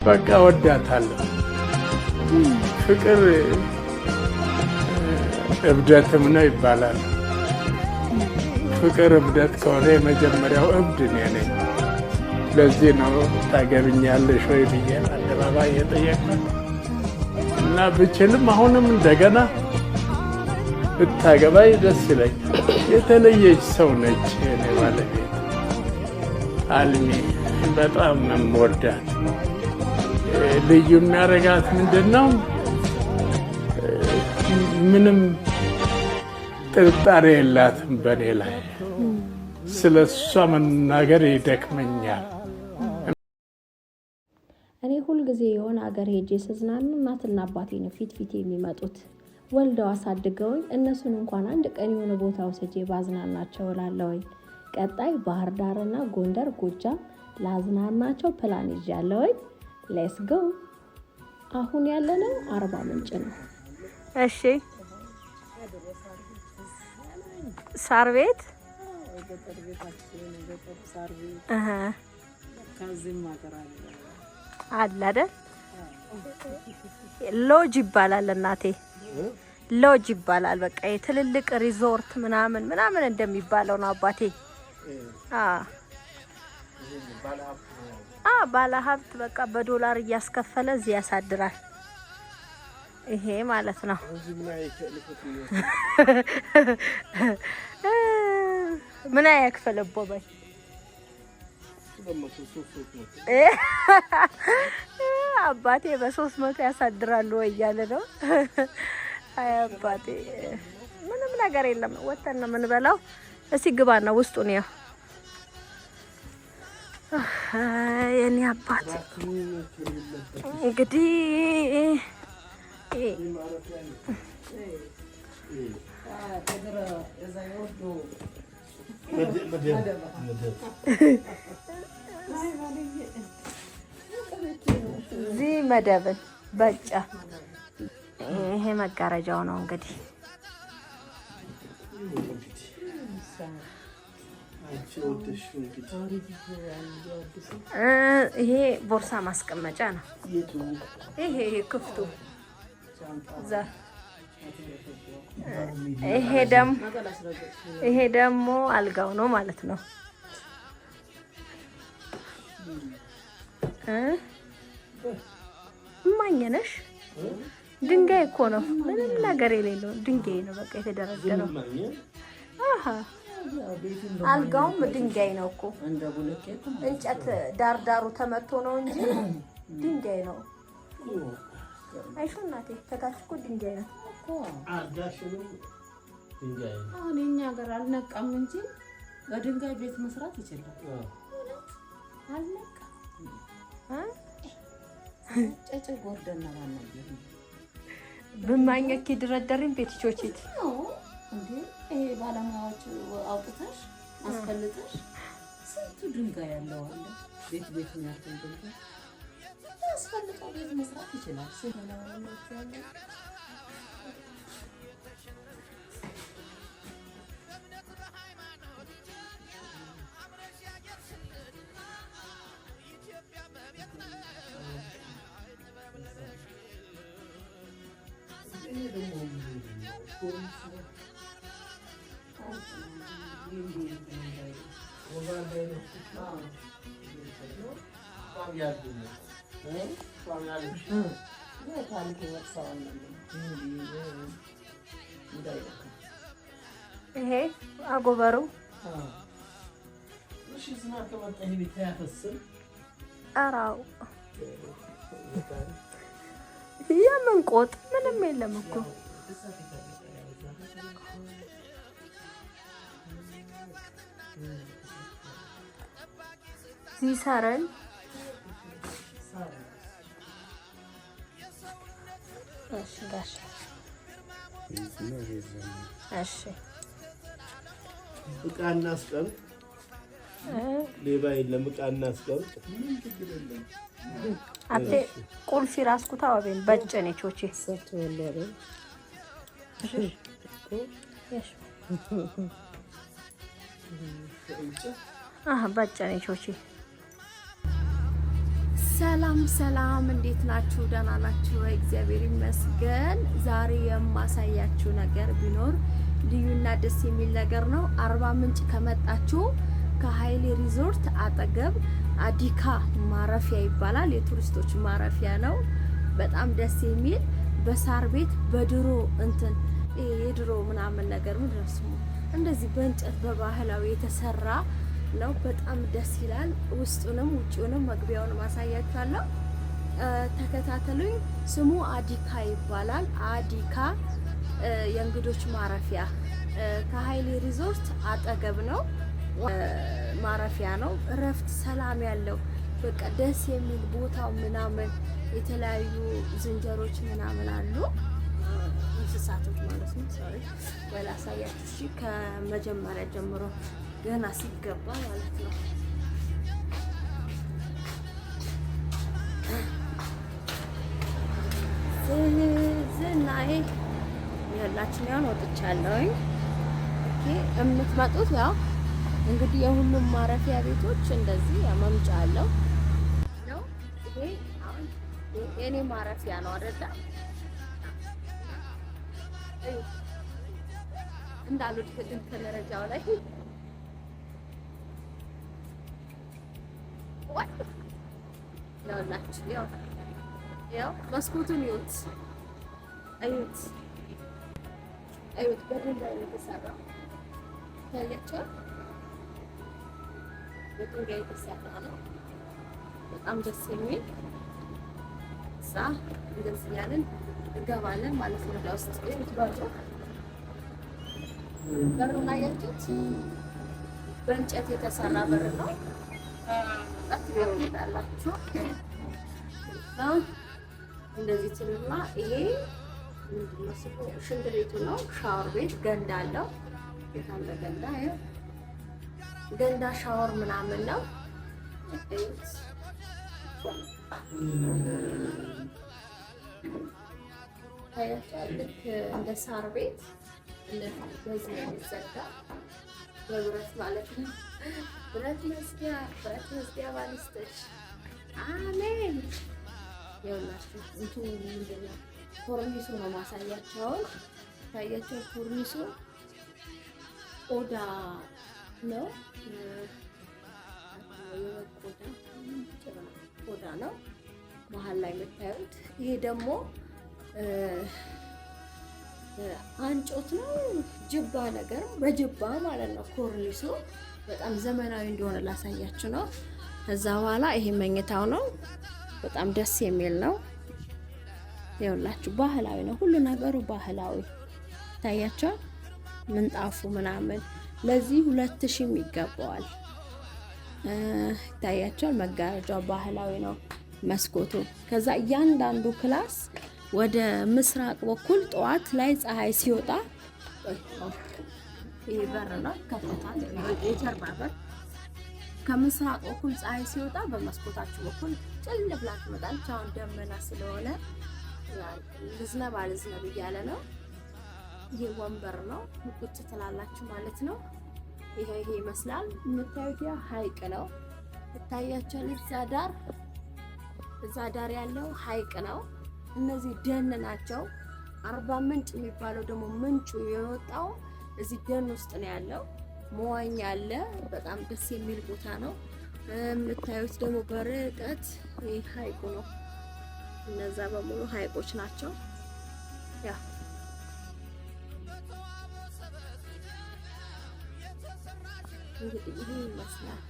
በቃ ወዳታለሁ። ፍቅር እብደትም ነው ይባላል። ፍቅር እብደት ከሆነ የመጀመሪያው እብድ እኔ ነኝ። ለዚህ ነው ታገብኛለሽ ወይ ብዬ አደባባይ የጠየቅነው እና ብችልም አሁንም እንደገና ብታገባይ ደስ ይለኛል። የተለየች ሰው ነች የኔ ባለቤት አልሚ። በጣም ነው የምወዳት። ልዩ የሚያደርጋት ምንድን ነው? ምንም ጥርጣሬ የላትም በእኔ ላይ። ስለ እሷ መናገር ይደክመኛል። እኔ ሁልጊዜ የሆነ ሀገር ሄጄ ስዝናኑ እናትና አባቴ ነው ፊት የሚመጡት። ወልደው አሳድገውኝ እነሱን እንኳን አንድ ቀን የሆነ ቦታ ወስጄ ባዝናናቸው እላለሁኝ። ቀጣይ ባህር ዳርና ጎንደር፣ ጎጃም ላዝናናቸው ፕላን ይዣለሁኝ። ሌትስ ጎ። አሁን ያለነው አርባ ምንጭ ነው። እሺ፣ ሳር ቤት አለ አይደል? ሎጅ ይባላል እናቴ፣ ሎጅ ይባላል። በቃ የትልልቅ ሪዞርት ምናምን እንደሚባለው ነው አባቴ። ባለ ሀብት በቃ በዶላር እያስከፈለ እዚህ ያሳድራል። ይሄ ማለት ነው። ምን ያክፈልቦ በይ አባቴ በ300 ያሳድራሉ ወይ እያለ ነው። አይ አባቴ ምንም ነገር የለም። ወተን ነው የምንበላው። እስኪ ግባና ውስጡን ያው የኔ አባት እንግዲህ እዚህ መደብን በጫ ይሄ መጋረጃው ነው እንግዲህ። ይሄ ቦርሳ ማስቀመጫ ነው። ይሄ ክፍቱ ይሄ ደግሞ አልጋው ነው ማለት ነው። ማኘነሽ ድንጋይ እኮ ነው፣ ምንም ነገር የሌለው ድንጋይ ነው። በቃ የተደረደረው አልጋውም ድንጋይ ነው እኮ። እንጨት ዳርዳሩ ተመቶ ነው እንጂ ድንጋይ ነው። አይሹ እናቴ ከታች እኮ ድንጋይ ነው እኮ። አሁን የኛ ሀገር አልነቃም እንጂ በድንጋይ ቤት መስራት ይችላል። አልነቃም ጨጨ ጎርደና ባናየ በማኘክ ይደረደርን ቤትቾችት እንዴ ይሄ ባለሙያዎች አውጥተሽ አስፈልጠሽ ስንቱ ድንጋይ ያለው አለ። ቤት የሚያርተው ድንጋይ አስፈልጠው ቤት መስራት ይችላል። ይሄ አጎበሩ አራው የምን ቆጥ ምንም የለም እኮ። ሲሰረን እሺ ጋሽ እሺ ዕቃ እናስቀምጥ። ሌባ የለም። ዕቃ እናስቀምጥ። አቴ ቁልፊ ራስኩታ ወቤን በጨኔ ቾቼ ሰጥቶ ያለው በጨኔ ቾቼ ሰላም እንዴት ናችሁ? ደህና ናችሁ? እግዚአብሔር ይመስገን። ዛሬ የማሳያችሁ ነገር ቢኖር ልዩና ደስ የሚል ነገር ነው። አርባ ምንጭ ከመጣችሁ ከሀይሌ ሪዞርት አጠገብ አዲካ ማረፊያ ይባላል። የቱሪስቶች ማረፊያ ነው። በጣም ደስ የሚል በሳር ቤት በድሮ እንትን የድሮ ምናምን ነገር ምንድነው ስሙ እንደዚህ በእንጨት በባህላዊ የተሰራ ነው። በጣም ደስ ይላል። ውስጡንም ውጪውንም መግቢያውን ማሳያችኋለሁ። ተከታተሉኝ። ስሙ አዲካ ይባላል። አዲካ የእንግዶች ማረፊያ ከሀይሌ ሪዞርት አጠገብ ነው። ማረፊያ ነው። እረፍት ሰላም ያለው በቃ ደስ የሚል ቦታው ምናምን የተለያዩ ዝንጀሮች ምናምን አሉ። እንስሳቶች ማለት ነው። ሶሪ ወላ ሳያችሁ እሺ። ከመጀመሪያ ጀምሮ ገና ሲገባ ማለት ነው። ዝናዬ ያላችሁ ነው ወጥቻለሁኝ። ኦኬ የምትመጡት ያው እንግዲህ የሁሉም ማረፊያ ቤቶች እንደዚህ መምጫ አለው ነው። ይሄ አሁን የኔ ማረፊያ ነው አይደል? እንዳሉት ፍጥን ደረጃው ላይ ያውላችሁ ያው መስኮቱን እዩት፣ እዩት በድንጋይ የተሰራው ታያችሁ። በድንጋይ የተሰራ ነው። በጣም ደስ የሚል እዛ እንደዚህ ያለን እንገባለን ማለት ነው። ለውስጥ በሩን አያችሁት? በእንጨት የተሰራ በር ነው። ታላችሁ እንደዚህ ትልና ይሄ ሽንት ቤቱ ነው። ሻወር ቤት ገንዳ አለው። የታለ ገንዳ? ይሄ ገንዳ ሻወር ምናምን ነው። ልክ እንደ ሳር ቤት በዚህ የሚዘጋ በብረት ማለት ነው። ብረት መዝጊያ ባሊስቶች አሜን። ይኸውላችሁ እንትኑ ምንድን ነው? ኮርኒሱ ነው ማሳያቸው። ታያቸው ኮርኒሱ ቆዳ ነው። ቆዳ ነው መሀል ላይ የምታዩት። ይሄ ደግሞ አንጮት ነው፣ ጅባ ነገር በጅባ ማለት ነው። ኮርኒሱ በጣም ዘመናዊ እንደሆነ ላሳያችሁ ነው። ከዛ በኋላ ይሄ መኝታው ነው። በጣም ደስ የሚል ነው። ይኸውላችሁ ባህላዊ ነው፣ ሁሉ ነገሩ ባህላዊ ታያቸው። ምንጣፉ ምናምን ለዚህ 2000 ይገባዋል። ታያቸው። መጋረጃው ባህላዊ ነው። መስኮቱ ከዛ እያንዳንዱ ክላስ ወደ ምስራቅ በኩል ጠዋት ላይ ፀሐይ ሲወጣ ይሄ በር ነው ከፈታል። የጀርባ በር ከምስራቅ በኩል ፀሐይ ሲወጣ በመስኮታችሁ በኩል ጭል ብላ ትመጣለች። አሁን ደመና ስለሆነ ልዝነብ አልዝነብ እያለ ነው። ይሄ ወንበር ነው። ቁጭ ትላላችሁ ማለት ነው። ይሄ ይመስላል። የምታዩት ያ ሐይቅ ነው። ይታያችኋል። እዛ ዳር ያለው ሐይቅ ነው። እነዚህ ደን ናቸው። አርባ ምንጭ የሚባለው ደግሞ ምንጩ የወጣው እዚህ ደን ውስጥ ነው ያለው። መዋኛ አለ። በጣም ደስ የሚል ቦታ ነው። የምታዩት ደግሞ በርቀት ይሄ ሐይቁ ነው። እነዛ በሙሉ ሐይቆች ናቸው። ያ እንግዲህ ይሄ ይመስላል።